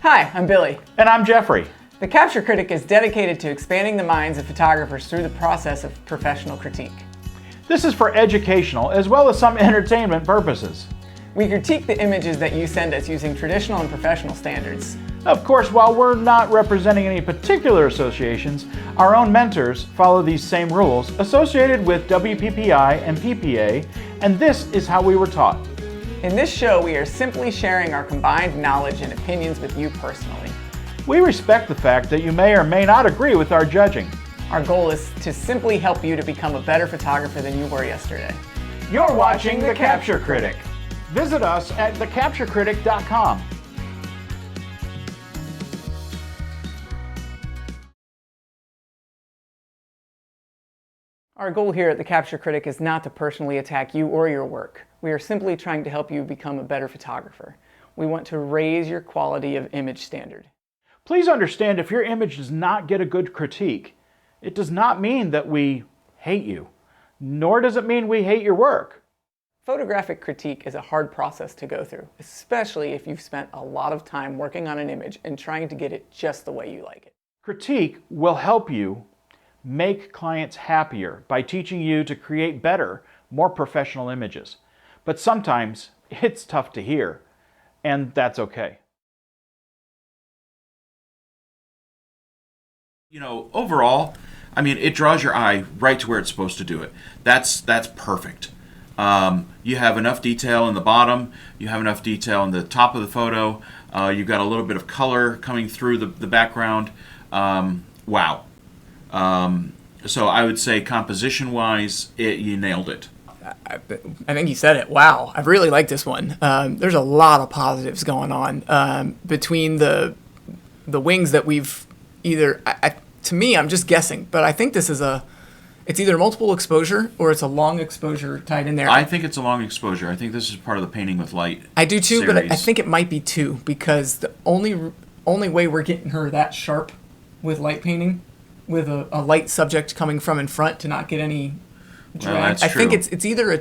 Hi, I'm Billy. And I'm Jeffrey. The Capture Critic is dedicated to expanding the minds of photographers through the process of professional critique. This is for educational as well as some entertainment purposes. We critique the images that you send us using traditional and professional standards. Of course, while we're not representing any particular associations, our own mentors follow these same rules associated with WPPI and PPA, and this is how we were taught. In this show, we are simply sharing our combined knowledge and opinions with you personally. We respect the fact that you may or may not agree with our judging. Our goal is to simply help you to become a better photographer than you were yesterday. You're watching The Capture Critic. Visit us at thecapturecritic.com. Our goal here at The Capture Critic is not to personally attack you or your work. We are simply trying to help you become a better photographer. We want to raise your quality of image standard. Please understand, if your image does not get a good critique, it does not mean that we hate you, nor does it mean we hate your work. Photographic critique is a hard process to go through, especially if you've spent a lot of time working on an image and trying to get it just the way you like it. Critique will help you make clients happier by teaching you to create better, more professional images. But sometimes it's tough to hear, and that's okay. You know, overall, I mean, it draws your eye right to where it's supposed to do it. That's perfect. You have enough detail in the bottom. You have enough detail in the top of the photo. You've got a little bit of color coming through the background. Wow. So I would say composition-wise, you nailed it. I think you said it. Wow. I really like this one. There's a lot of positives going on between the wings that we've either... to me, I'm just guessing, but I think this is it's either multiple exposure or it's a long exposure tied in there. I think it's a long exposure. I think this is part of the painting with light. I do too, series. but I think it might be two, because the only way we're getting her that sharp with light painting, with a light subject coming from in front to not get any drag. Well, that's I true. think it's either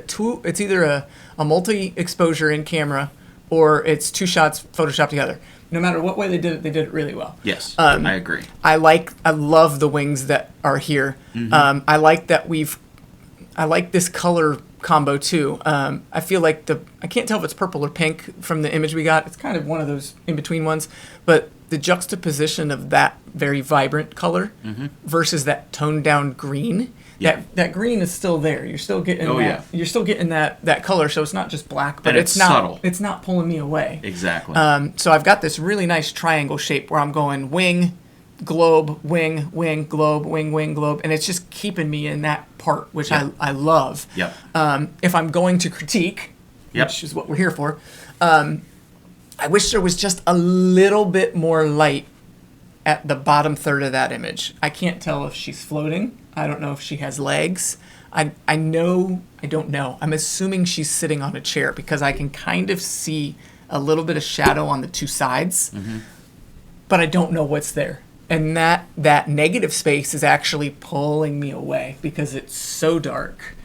a multi-exposure in camera, or it's two shots photoshopped together. No matter what way they did it really well. Yes, I agree. I love the wings that are here. Mm-hmm. I like this color combo too. I feel like I can't tell if it's purple or pink from the image we got. It's kind of one of those in-between ones, but the juxtaposition of that very vibrant color versus that toned down green. Yeah. That green is still there. You're still getting You're still getting that color, so it's not just black, but And it's subtle. It's not pulling me away. Exactly. So I've got this really nice triangle shape where I'm going wing, globe, wing, wing, globe, wing, wing, globe, and it's just keeping me in that part, which I love. Yep. If I'm going to critique, which is what we're here for, I wish there was just a little bit more light at the bottom third of that image. I can't tell if she's floating. I don't know if she has legs. I don't know. I'm assuming she's sitting on a chair because I can kind of see a little bit of shadow on the two sides, but I don't know what's there. And that negative space is actually pulling me away because it's so dark.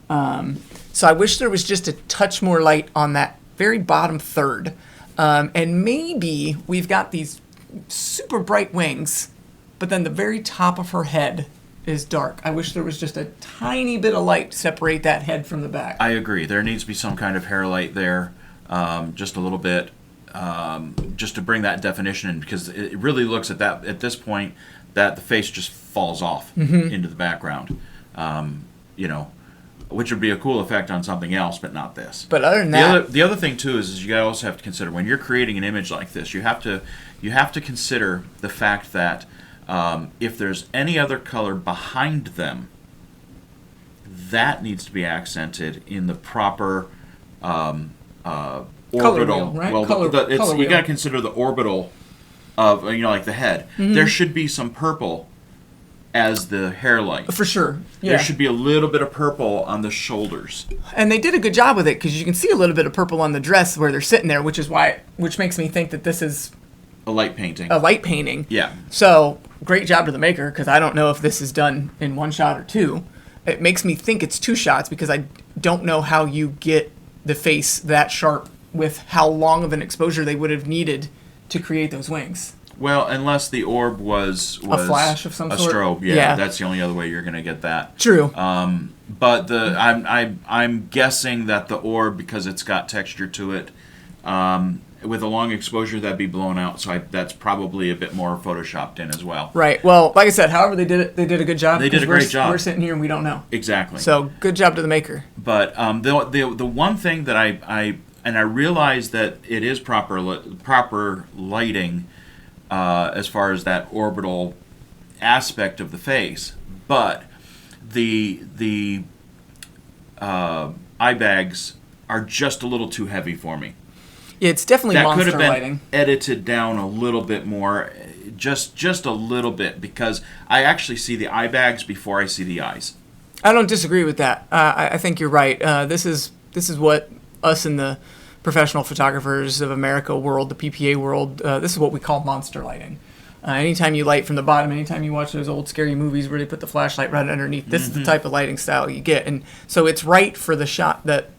So I wish there was just a touch more light on that very bottom third. And maybe we've got these super bright wings, but then the very top of her head is dark. I wish there was just a tiny bit of light to separate that head from the back. I agree. There needs to be some kind of hair light there, just a little bit, just to bring that definition in, because it really looks at this point that the face just falls off into the background. Which would be a cool effect on something else, but not this. But other than that, the other thing too is you also have to consider when you're creating an image like this, you have to consider the fact that if there's any other color behind them, that needs to be accented in the proper orbital. wheel, right? Well, Color you got to wheel. consider the orbital of like the head. There should be some purple as the hairline. for sure, yeah. There should be a little bit of purple on the shoulders. And they did a good job with it because you can see a little bit of purple on the dress where they're sitting there, which makes me think that this is A light painting. a light painting. Yeah. So great job to the maker, because I don't know if this is done in one shot or two. It makes me think it's two shots because I don't know how you get the face that sharp with how long of an exposure they would have needed to create those wings. Well, unless the orb was a flash of some a sort. strobe, that's the only other way you're going to get that. True. But I'm guessing that the orb, because it's got texture to it, with a long exposure, that'd be blown out. So that's probably a bit more photoshopped in as well. Right. Well, like I said, however they did it, they did a good job. They did a great job. We're sitting here and we don't know. Exactly. So good job to the maker. But the one thing that I realize that it is proper lighting. As far as that orbital aspect of the face, but the eye bags are just a little too heavy for me. It's definitely that monster could have been lighting. Edited down a little bit more, just a little bit, because I actually see the eye bags before I see the eyes. I don't disagree with that. I think you're right. This is what us in the professional photographers of America world, the PPA world, this is what we call monster lighting. Anytime you light from the bottom, anytime you watch those old scary movies where they put the flashlight right underneath, this is the type of lighting style you get. And so it's right for the shot that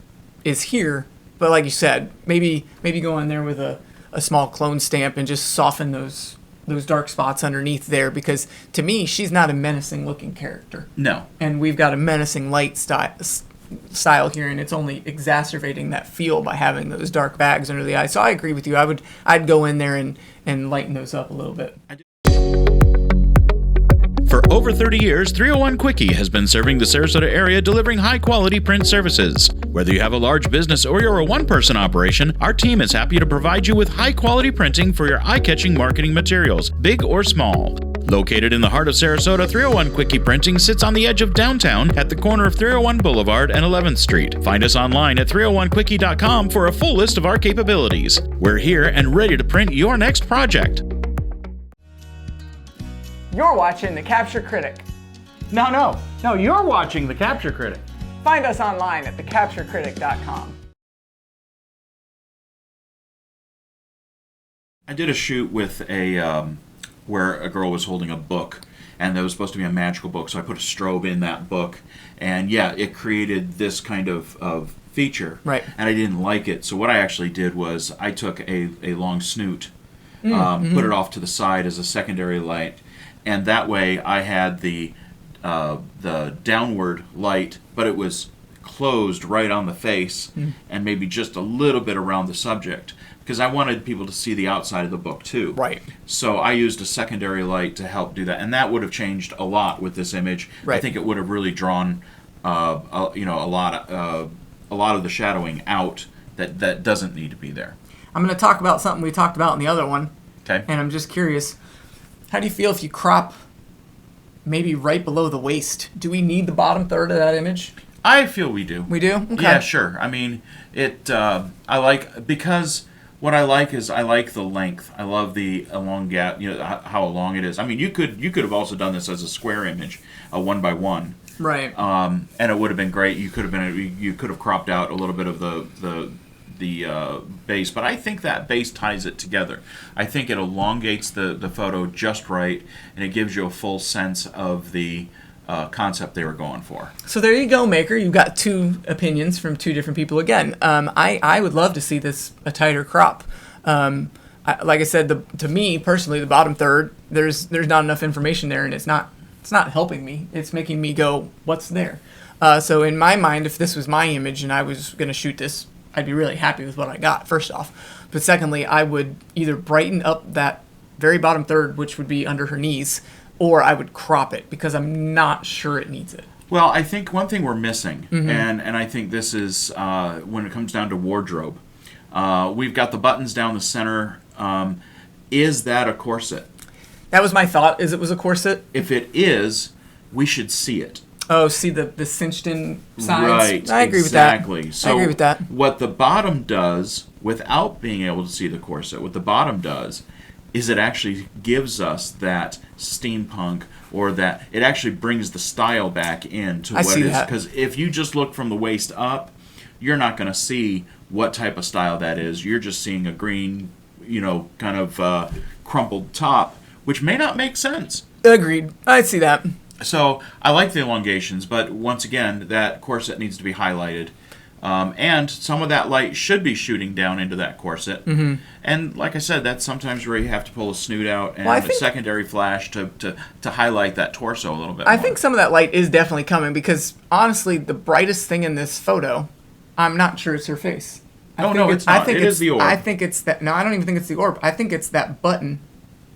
is here, but like you said, maybe go in there with a small clone stamp and just soften those dark spots underneath there, because to me, she's not a menacing looking character. No. And we've got a menacing light style here, and it's only exacerbating that feel by having those dark bags under the eyes. So I agree with you. I'd go in there and lighten those up a little bit. For over 30 years, 301 Quickie has been serving the Sarasota area, delivering high-quality print services. Whether you have a large business or you're a one-person operation, our team is happy to provide you with high-quality printing for your eye-catching marketing materials, big or small. Located in the heart of Sarasota, 301 Quickie Printing sits on the edge of downtown at the corner of 301 Boulevard and 11th Street. Find us online at 301quickie.com for a full list of our capabilities. We're here and ready to print your next project. You're watching the Capture Critic. No, you're watching the Capture Critic. Find us online at thecapturecritic.com. I did a shoot with where a girl was holding a book, and there was supposed to be a magical book, so I put a strobe in that book, and it created this kind of feature. Right. And I didn't like it, so what I actually did was I took a long snoot, put it off to the side as a secondary light, and that way I had the downward light, but it was closed right on the face, and maybe just a little bit around the subject, because I wanted people to see the outside of the book too. Right. So I used a secondary light to help do that, and that would have changed a lot with this image. Right. I think it would have really drawn, a lot of the shadowing out that doesn't need to be there. I'm going to talk about something we talked about in the other one. Okay. And I'm just curious, how do you feel if you crop maybe right below the waist? Do we need the bottom third of that image? I feel we do. We do? Okay. Yeah, sure. I mean, because what I like is I like the length. I love the elongate, how long it is. I mean, you could have also done this as a square image, a 1x1. Right. And it would have been great. You could have cropped out a little bit of the base, but I think that base ties it together. I think it elongates the photo just right, and it gives you a full sense of the concept they were going for. So there you go, Maker. You've got two opinions from two different people again. I would love to see this a tighter crop. Like I said, to me personally, the bottom third, there's not enough information there, and it's not helping me. It's making me go, what's there? So in my mind, if this was my image and I was going to shoot this, I'd be really happy with what I got, first off. But secondly, I would either brighten up that very bottom third, which would be under her knees, or I would crop it, because I'm not sure it needs it. Well, I think one thing we're missing, and I think this is when it comes down to wardrobe, we've got the buttons down the center. Is that a corset? That was my thought, is it was a corset. If it is, we should see it. Oh, see the cinched in sides? Right, I agree exactly. with that. So I agree with that. What the bottom does, without being able to see the corset, what the bottom does is it actually gives us that steampunk, or that it actually brings the style back into what it is. Because if you just look from the waist up, you're not going to see what type of style that is. You're just seeing a green, kind of crumpled top, which may not make sense. Agreed. I see that. So I like the elongations, but once again, that corset needs to be highlighted. And some of that light should be shooting down into that corset. Mm-hmm. And like I said, that's sometimes where you have to pull a snoot out and a secondary flash to highlight that torso a little bit more. I think some of that light is definitely coming because, honestly, the brightest thing in this photo, I'm not sure it's her face. No, it's not. It is the orb. I think it's that. No, I don't even think it's the orb. I think it's that button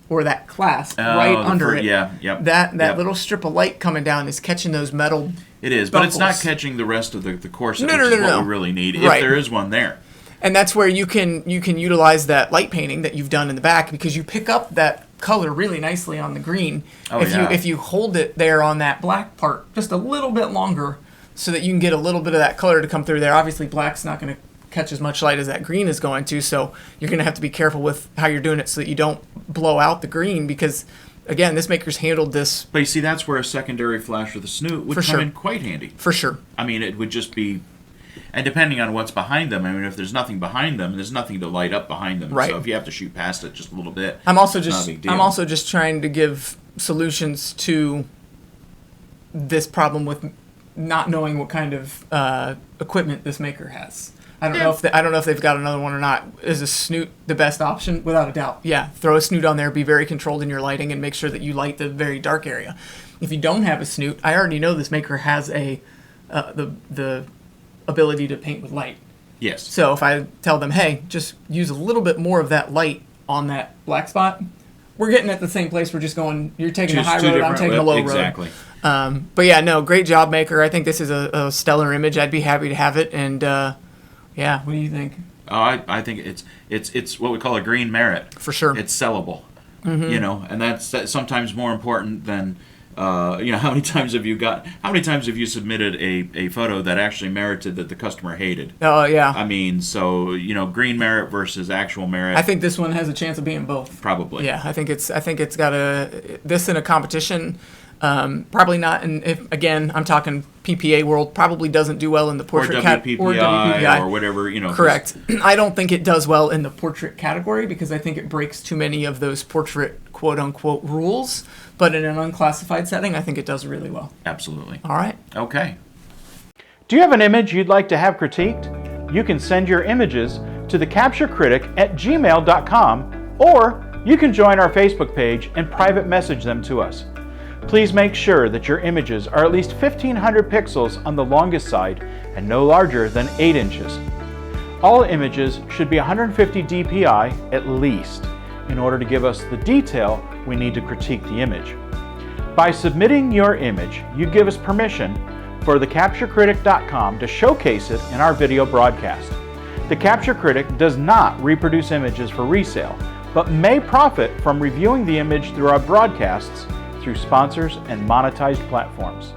or that clasp right under it. Yeah, yep. That little strip of light coming down is catching those metal. It is, but it's not catching the rest of the corset, which is what we really need, if there is one there. And that's where you can utilize that light painting that you've done in the back because you pick up that color really nicely on the green. If you hold it there on that black part just a little bit longer so that you can get a little bit of that color to come through there. Obviously, black's not going to catch as much light as that green is going to, so you're going to have to be careful with how you're doing it so that you don't blow out the green because, again, this maker's handled this. But you see, that's where a secondary flash with a snoot would come in quite handy. For sure. I mean, it would just be, and depending on what's behind them, I mean, if there's nothing behind them, there's nothing to light up behind them. Right. So if you have to shoot past it just a little bit, I'm also not just trying to give solutions to this problem with not knowing what kind of equipment this maker has. I don't know if they've got another one or not. Is a snoot the best option? Without a doubt. Yeah, throw a snoot on there. Be very controlled in your lighting and make sure that you light the very dark area. If you don't have a snoot, I already know this maker has the ability to paint with light. Yes. So if I tell them, hey, just use a little bit more of that light on that black spot, we're getting at the same place. We're just going. You're taking a high road. I'm taking a low road. Exactly. But yeah, no, great job, maker. I think this is a stellar image. I'd be happy to have it and. Yeah, what do you think? I think it's what we call a green merit. For sure. It's sellable. Mm-hmm. And that's sometimes more important than how many times have you submitted a photo that actually merited that the customer hated? Oh, yeah. I mean, so green merit versus actual merit. I think this one has a chance of being both. Probably. Yeah, I think it's got this in a competition. Probably not, and if again I'm talking PPA world, probably doesn't do well in the portrait category or WPPI or whatever. Correct. I don't think it does well in the portrait category because I think it breaks too many of those portrait quote unquote rules. But in an unclassified setting, I think it does really well. Absolutely. All right. Okay. Do you have an image you'd like to have critiqued? You can send your images to the Capture Critic at gmail.com, or you can join our Facebook page and private message them to us. Please make sure that your images are at least 1500 pixels on the longest side and no larger than 8 inches. All images should be 150 dpi at least in order to give us the detail we need to critique the image. By submitting your image, you give us permission for thecapturecritic.com to showcase it in our video broadcast. The Capture Critic does not reproduce images for resale, but may profit from reviewing the image through our broadcasts through sponsors and monetized platforms.